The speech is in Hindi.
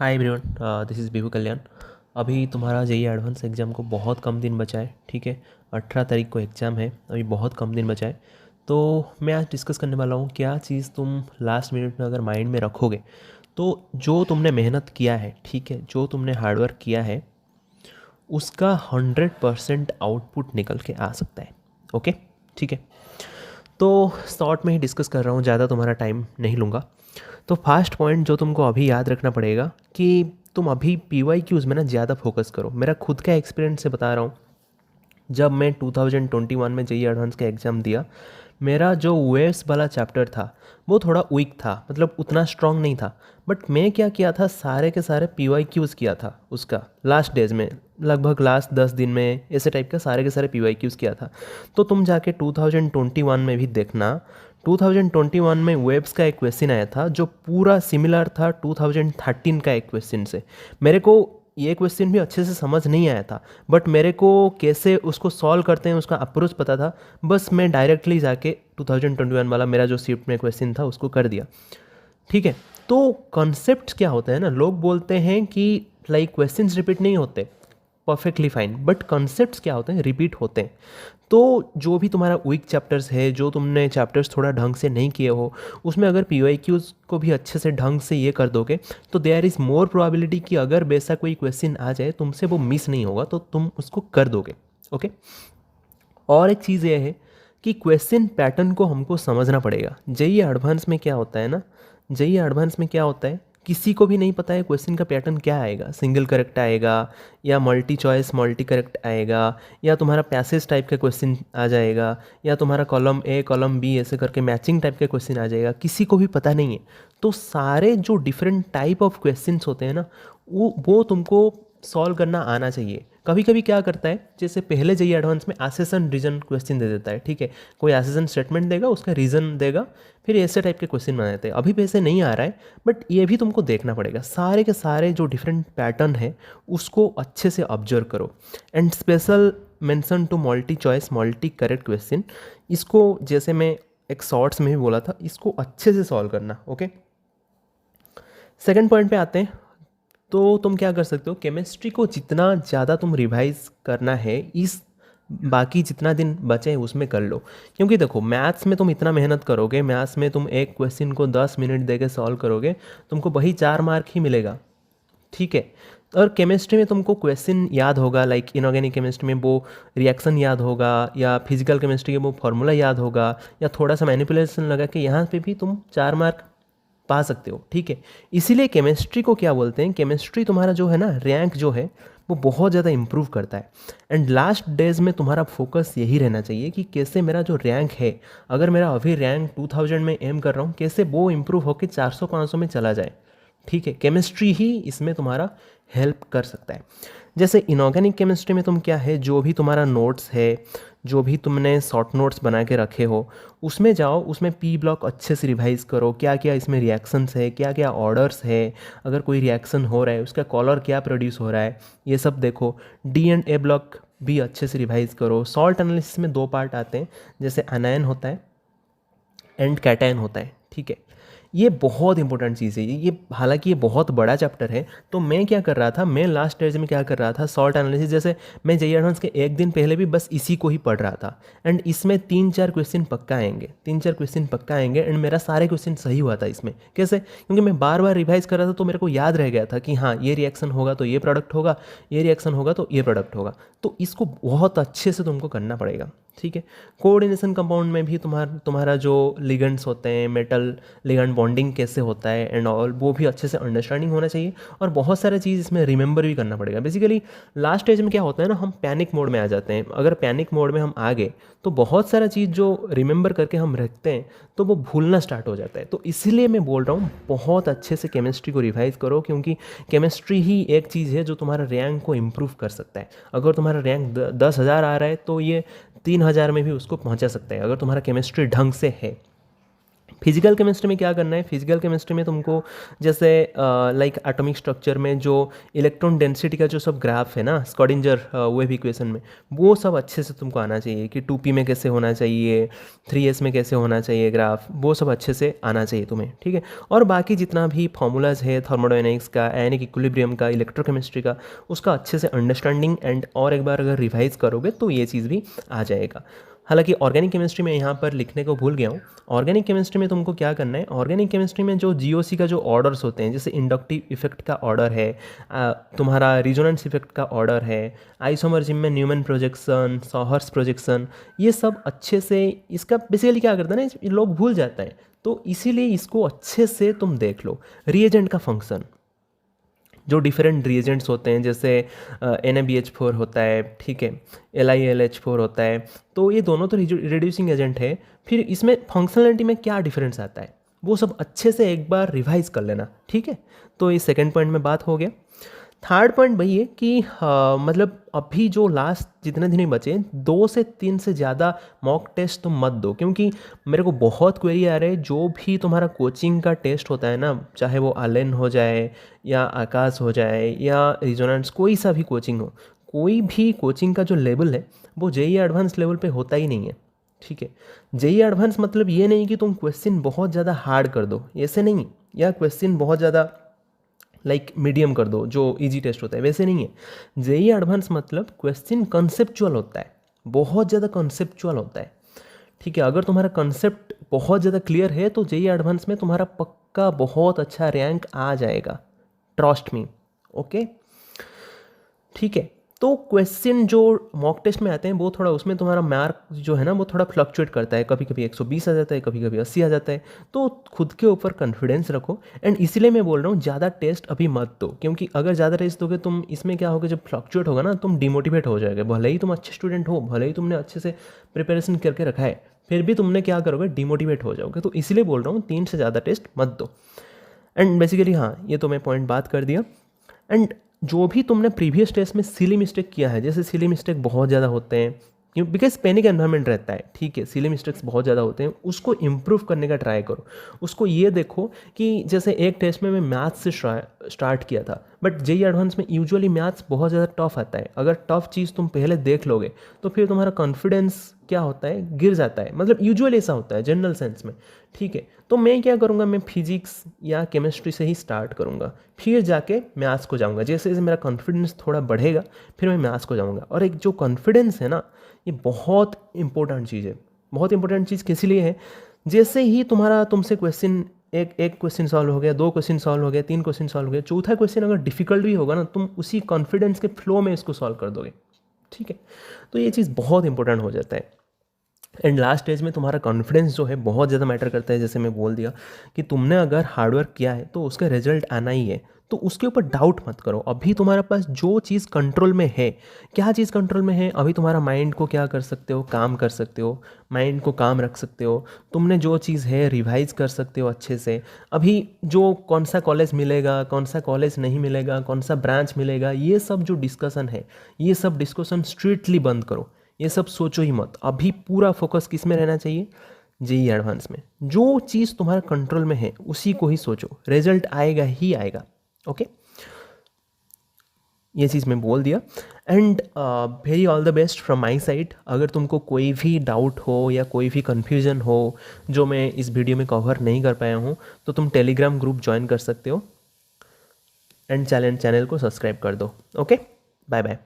Hi everyone, this is Bihu Kalyan. अभी तुम्हारा जेई एडवांस एग्ज़ाम को बहुत कम दिन बचा है। ठीक है, 18 तारीख को एग्ज़ाम है, अभी बहुत कम दिन बचा है। तो मैं आज डिस्कस करने वाला हूँ क्या चीज़ तुम लास्ट मिनट में अगर माइंड में रखोगे तो जो तुमने मेहनत किया है, ठीक है, जो तुमने हार्डवर्क किया है, उसका 100% आउटपुट निकल के आ सकता है। ओके, ठीक है। तो शॉर्ट में ही डिस्कस कर रहा हूँ, ज़्यादा तुम्हारा टाइम नहीं लूँगा। तो फर्स्ट पॉइंट जो तुमको अभी याद रखना पड़ेगा कि तुम अभी PYQs में ना ज़्यादा फोकस करो। मेरा खुद का एक्सपीरियंस से बता रहा हूँ। जब मैं 2021 में जेई एडवांस का एग्ज़ाम दिया, मेरा जो वेव्स वाला चैप्टर था वो थोड़ा वीक था, मतलब उतना स्ट्रांग नहीं था। बट मैं क्या किया था, सारे के सारे PYQs किया था उसका लास्ट डेज में, लगभग लास्ट 10 दिन में ऐसे टाइप का सारे के सारे PYQs किया था। तो तुम जाके 2021 में भी देखना। 2021 में वेब्स का एक क्वेश्चन आया था जो पूरा सिमिलर था 2013 का एक क्वेश्चन से। मेरे को ये क्वेश्चन भी अच्छे से समझ नहीं आया था, बट मेरे को कैसे उसको सॉल्व करते हैं उसका अप्रोच पता था। बस मैं डायरेक्टली जाके 2021 वाला मेरा जो शिफ्ट में क्वेश्चन था उसको कर दिया। ठीक है। तो कॉन्सेप्ट क्या होता है ना, लोग बोलते हैं कि लाइक क्वेश्चंस रिपीट नहीं होते, परफेक्टली फाइन, बट कॉन्सेप्ट्स क्या होते हैं, रिपीट होते हैं। तो जो भी तुम्हारा वीक चैप्टर्स है, जो तुमने चैप्टर्स थोड़ा ढंग से नहीं किए हो, उसमें अगर PYQs को भी अच्छे से ढंग से ये कर दोगे तो देयर इज़ मोर प्रोबेबिलिटी कि अगर वैसा कोई क्वेश्चन आ जाए तुमसे वो मिस नहीं होगा, तो तुम उसको कर दोगे। ओके। और एक चीज़ ये है कि क्वेश्चन पैटर्न को हमको समझना पड़ेगा। जेईई एडवांस में क्या होता है ना, जेईई एडवांस में क्या होता है, किसी को भी नहीं पता है क्वेश्चन का पैटर्न क्या आएगा। सिंगल करेक्ट आएगा या मल्टी चॉइस मल्टी करेक्ट आएगा, या तुम्हारा पैसेज टाइप का क्वेश्चन आ जाएगा, या तुम्हारा कॉलम ए कॉलम बी ऐसे करके मैचिंग टाइप का क्वेश्चन आ जाएगा, किसी को भी पता नहीं है। तो सारे जो डिफरेंट टाइप ऑफ क्वेश्चंस होते हैं ना, वो तुमको सॉल्व करना आना चाहिए। कभी कभी क्या करता है, जैसे पहले जेईई एडवांस में एसेसन रीजन क्वेश्चन दे देता है। ठीक है, कोई एसेसन स्टेटमेंट देगा, उसका रीजन देगा, फिर ऐसे टाइप के क्वेश्चन बना देते हैं। अभी वैसे नहीं आ रहा है, बट ये भी तुमको देखना पड़ेगा। सारे के सारे जो डिफरेंट पैटर्न है उसको अच्छे से ऑब्जर्व करो। And special mention to multi choice multi correct question, इसको जैसे मैं एक शॉर्ट्स में भी बोला था, इसको अच्छे से सॉल्व करना। ओके, सेकेंड पॉइंट पे आते हैं। तो तुम क्या कर सकते हो, केमिस्ट्री को जितना ज़्यादा तुम रिवाइज करना है, इस बाकी जितना दिन बचे हैं उसमें कर लो। क्योंकि देखो, मैथ्स में तुम इतना मेहनत करोगे, मैथ्स में तुम एक क्वेश्चन को 10 मिनट दे के सॉल्व करोगे, तुमको वही 4 मार्क ही मिलेगा। ठीक है। और केमिस्ट्री में तुमको क्वेश्चन याद होगा, लाइक इनऑर्गेनिक केमिस्ट्री में वो रिएक्शन याद होगा, या फिजिकल केमिस्ट्री के वो फॉर्मूला याद होगा, या थोड़ा सा मैनिपुलेशन लगा के यहाँ पे भी तुम 4 मार्क पा सकते हो। ठीक है। इसीलिए केमिस्ट्री को क्या बोलते हैं, केमिस्ट्री तुम्हारा जो है ना, रैंक जो है वो बहुत ज़्यादा इंप्रूव करता है। एंड लास्ट डेज में तुम्हारा फोकस यही रहना चाहिए कि कैसे मेरा जो रैंक है, अगर मेरा अभी रैंक 2000 में एम कर रहा हूँ, कैसे वो इंप्रूव होकर 400-500 में चला जाए। ठीक है, केमिस्ट्री ही इसमें तुम्हारा हेल्प कर सकता है। जैसे इनऑर्गेनिक केमिस्ट्री में तुम क्या है, जो भी तुम्हारा नोट्स है, जो भी तुमने शॉर्ट नोट्स बना के रखे हो, उसमें जाओ, उसमें P ब्लॉक अच्छे से रिवाइज करो, क्या क्या इसमें रिएक्शंस है, क्या क्या ऑर्डर्स है, अगर कोई रिएक्शन हो रहा है उसका कॉलर क्या प्रोड्यूस हो रहा है, ये सब देखो। D&A ब्लॉक भी अच्छे से रिवाइज करो। सॉल्ट एनालिसिस में 2 पार्ट आते हैं, जैसे एनायन होता है एंड कैटायन होता है। ठीक है, ये बहुत इंपॉर्टेंट चीज़ है। ये हालांकि ये बहुत बड़ा चैप्टर है। तो मैं क्या कर रहा था, मैं लास्ट स्टेज में क्या कर रहा था, सॉल्ट एनालिसिस, जैसे मैं जेईई एडवांस के एक दिन पहले भी बस इसी को ही पढ़ रहा था। एंड इसमें 3-4 क्वेश्चन पक्का आएंगे, 3-4 क्वेश्चन पक्का आएंगे। एंड मेरा सारे क्वेश्चन सही हुआ था इसमें। कैसे? क्योंकि मैं बार बार रिवाइज कर रहा था, तो मेरे को याद रह गया था कि हाँ, ये रिएक्शन होगा तो ये प्रोडक्ट होगा, ये रिएक्शन होगा तो ये प्रोडक्ट होगा। तो इसको बहुत अच्छे से तुमको करना पड़ेगा। ठीक है। कोऑर्डिनेशन कंपाउंड में भी तुम्हारा जो लिगेंड्स होते हैं, मेटल लिगेंड बॉन्डिंग कैसे होता है एंड ऑल, वो भी अच्छे से अंडरस्टैंडिंग होना चाहिए। और बहुत सारे चीज़ इसमें रिमेंबर भी करना पड़ेगा। बेसिकली लास्ट स्टेज में क्या होता है ना, हम पैनिक मोड में आ जाते हैं। अगर पैनिक मोड में हम आ गए तो बहुत सारा चीज़ जो रिमेंबर करके हम रखते हैं तो वो भूलना स्टार्ट हो जाता है। तो इसलिए मैं बोल रहा हूँ, बहुत अच्छे से केमिस्ट्री को रिवाइज करो, क्योंकि केमिस्ट्री ही एक चीज़ है जो तुम्हारा रैंक को इम्प्रूव कर सकता है। अगर तुम्हारा रैंक 10,000 आ रहा है तो ये 3,000 में भी उसको पहुंचा सकता है, अगर तुम्हारा केमिस्ट्री ढंग से है। फिजिकल केमिस्ट्री में क्या करना है, फिजिकल केमिस्ट्री में तुमको जैसे लाइक एटॉमिक स्ट्रक्चर में जो इलेक्ट्रॉन डेंसिटी का जो सब ग्राफ है ना स्कॉडिंजर वेव इक्वेशन में, वो सब अच्छे से तुमको आना चाहिए कि 2p में कैसे होना चाहिए, 3s में कैसे होना चाहिए ग्राफ, वो सब अच्छे से आना चाहिए तुम्हें, ठीक है। और बाकी जितना भी फॉर्मूलाज है थर्मोडायनेमिक्स का, आयनिक इक्विलिब्रियम का, इलेक्ट्रोकेमिस्ट्री का, उसका अच्छे से अंडरस्टैंडिंग एंड और एक बार अगर रिवाइज करोगे तो ये चीज़ भी आ जाएगा। हालांकि ऑर्गेनिक केमिस्ट्री में यहाँ पर लिखने को भूल गया हूँ। ऑर्गेनिक केमिस्ट्री में तुमको क्या करना है, ऑर्गेनिक केमिस्ट्री में जो जीओसी का जो ऑर्डर्स होते हैं, जैसे इंडक्टिव इफेक्ट का ऑर्डर है, तुम्हारा रिजोनेंस इफेक्ट का ऑर्डर है, आइसोमर्जिम में न्यूमैन प्रोजेक्शन, सॉहर्स प्रोजेक्शन, ये सब अच्छे से, इसका बेसिकली क्या करता है ना, लोग भूल जाते हैं, तो इसीलिए इसको अच्छे से तुम देख लो। रिएजेंट का फंक्शन, जो डिफरेंट रिएजेंट्स होते हैं, जैसे NaBH4 होता है, ठीक है, LiLH4 होता है, तो ये दोनों तो रिड्यूसिंग एजेंट है। फिर इसमें फंक्शनलिटी में क्या डिफरेंस आता है, वो सब अच्छे से एक बार रिवाइज कर लेना, ठीक है। तो ये सेकंड पॉइंट में बात हो गया। थर्ड पॉइंट वही है कि मतलब अभी जो लास्ट जितने दिन ही बचे, 2 से 3 से ज़्यादा मॉक टेस्ट तुम मत दो, क्योंकि मेरे को बहुत क्वेरी आ रहे हैं, जो भी तुम्हारा कोचिंग का टेस्ट होता है ना, चाहे वो आलेन हो जाए या आकाश हो जाए या रिजोनेंस, कोई सा भी कोचिंग हो, कोई भी कोचिंग का जो लेवल है वो जेईई एडवांस लेवल पे होता ही नहीं है, ठीक है। जेईई एडवांस मतलब ये नहीं कि तुम क्वेश्चन बहुत ज़्यादा हार्ड कर दो, ऐसे नहीं, या क्वेश्चन बहुत ज़्यादा लाइक मीडियम कर दो जो इजी टेस्ट होता है, वैसे नहीं है। जेईई एडवांस मतलब क्वेश्चन कंसेप्चुअल होता है, बहुत ज़्यादा कंसेप्चुअल होता है, ठीक है। अगर तुम्हारा कंसेप्ट बहुत ज़्यादा क्लियर है तो जेईई एडवांस में तुम्हारा पक्का बहुत अच्छा रैंक आ जाएगा, ट्रस्ट मी, ओके, ठीक है। तो क्वेश्चन जो मॉक टेस्ट में आते हैं वो थोड़ा, उसमें तुम्हारा मार्क जो है ना वो थोड़ा फ्लक्चुएट करता है, कभी कभी 120 आ जाता है, कभी कभी 80 आ जाता है, तो खुद के ऊपर कॉन्फिडेंस रखो। एंड इसीलिए मैं बोल रहा हूँ ज़्यादा टेस्ट अभी मत दो, क्योंकि अगर ज़्यादा टेस्ट दोगे तुम, इसमें क्या होगा, जब फ्लक्चुएट होगा ना तुम डिमोटिवेट हो जाएगा, भले ही तुम अच्छे स्टूडेंट हो, भले ही तुमने अच्छे से प्रिपरेशन करके रखा है, फिर भी तुमने क्या करोगे, डिमोटिवेट हो जाओगे। तो इसलिए बोल रहा हूँ 3 से ज़्यादा टेस्ट मत दो। एंड बेसिकली हाँ, ये तो मैं पॉइंट बात कर दिया। एंड जो भी तुमने प्रीवियस टेस्ट में सिली मिस्टेक किया है, जैसे सिली मिस्टेक बहुत ज़्यादा होते हैं, क्यों, बिकॉज पैनिक एनवायरनमेंट रहता है, ठीक है, सिली मिस्टेक्स बहुत ज़्यादा होते हैं, उसको इम्प्रूव करने का ट्राई करो। उसको ये देखो कि जैसे एक टेस्ट में मैं मैथ्स से स्टार्ट किया था, बट जेईई एडवांस में यूजुअली मैथ्स बहुत ज़्यादा टफ आता है। अगर टफ चीज़ तुम पहले देख लोगे तो फिर तुम्हारा कॉन्फिडेंस क्या होता है, गिर जाता है, मतलब यूजुअली ऐसा होता है जनरल सेंस में, ठीक है। तो मैं क्या करूँगा, मैं फिजिक्स या केमिस्ट्री से ही स्टार्ट करूँगा, फिर जाके मैथ्स को जाऊँगा। जैसे जैसे मेरा कॉन्फिडेंस थोड़ा बढ़ेगा फिर मैं मैथ्स को जाऊँगा। और एक जो कॉन्फिडेंस है ना, ये बहुत इंपॉर्टेंट चीज़ है। बहुत इंपॉर्टेंट चीज़ किस लिए है, जैसे ही तुम्हारा तुमसे क्वेश्चन एक क्वेश्चन सॉल्व हो गया, 2 क्वेश्चन सॉल्व हो गया, 3 क्वेश्चन सॉल्व हो गया, चौथा क्वेश्चन अगर डिफिकल्ट भी होगा ना, तुम उसी कॉन्फिडेंस के फ्लो में इसको सॉल्व कर दोगे, ठीक है। तो ये चीज़ बहुत इंपॉर्टेंट हो जाता है। एंड लास्ट स्टेज में तुम्हारा कॉन्फिडेंस जो है बहुत ज़्यादा मैटर करता है। जैसे मैं बोल दिया कि तुमने अगर हार्डवर्क किया है तो उसका रिजल्ट आना ही है, तो उसके ऊपर डाउट मत करो। अभी तुम्हारे पास जो चीज़ कंट्रोल में है, क्या चीज़ कंट्रोल में है, अभी तुम्हारा माइंड को क्या कर सकते हो, काम कर सकते हो, माइंड को काम रख सकते हो, तुमने जो चीज़ है रिवाइज कर सकते हो अच्छे से। अभी जो कौन सा कॉलेज मिलेगा, कौन सा कॉलेज नहीं मिलेगा, कौन सा ब्रांच मिलेगा, ये सब जो डिस्कशन है, ये सब डिस्कशन स्ट्रिक्टली बंद करो, ये सब सोचो ही मत। अभी पूरा फोकस किस में रहना चाहिए, जेईई एडवांस में। जो चीज़ तुम्हारे कंट्रोल में है उसी को ही सोचो, रिजल्ट आएगा ही आएगा, ओके। ये चीज़ मैं बोल दिया। And very all the best from my side. अगर तुमको कोई भी डाउट हो या कोई भी कन्फ्यूज़न हो जो मैं इस वीडियो में कवर नहीं कर पाया हूँ, तो तुम टेलीग्राम ग्रुप ज्वाइन कर सकते हो। एंड चैनल को सब्सक्राइब कर दो, ओके। Bye bye.